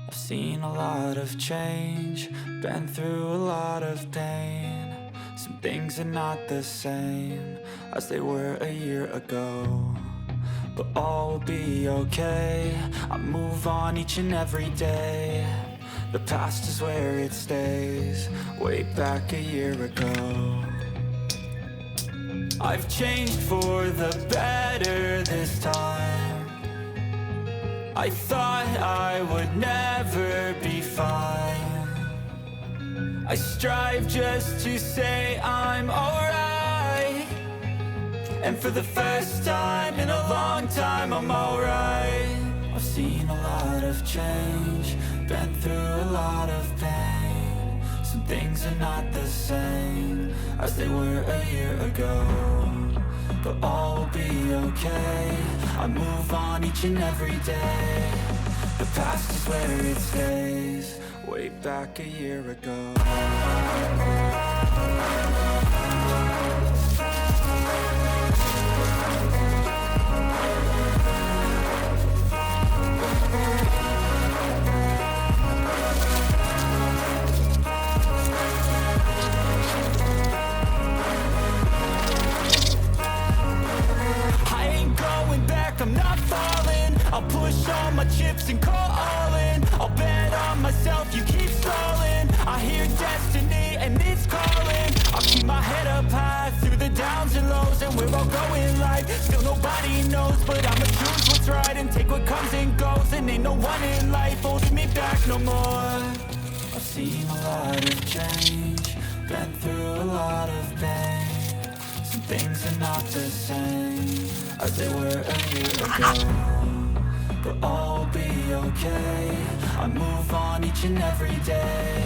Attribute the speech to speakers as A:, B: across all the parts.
A: I've seen a lot of change, been through a lot of pain. Some things are not the same as they were a year ago, but all will be okay. I move on each and every day. The past is where it stays, way back a year ago. I've changed for the better this time. I thought I would never be fine. I strive just to say I'm alright, and for the first time in a long time I'm alright. I've seen a lot of change, been through a lot of pain. Some things are not the same as they were a year ago, but all will be okay. I move on each and every day. The past is where it stays, way back a year ago. I'm not falling. I'll push all my chips and call all in. I'll bet on myself, you keep stalling. I hear destiny and it's calling. I'll keep my head up high through the downs and lows, and we're all going live. Still nobody knows, but I'ma choose what's right and take what comes and goes. And ain't no one in life holding me back no more. I've seen a lot of change, been through a lot of pain. Some things are not the same as they were a year ago, but all will be okay. I move on each and every day.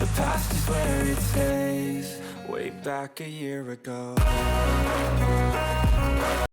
A: The past is where it stays, way back a year ago.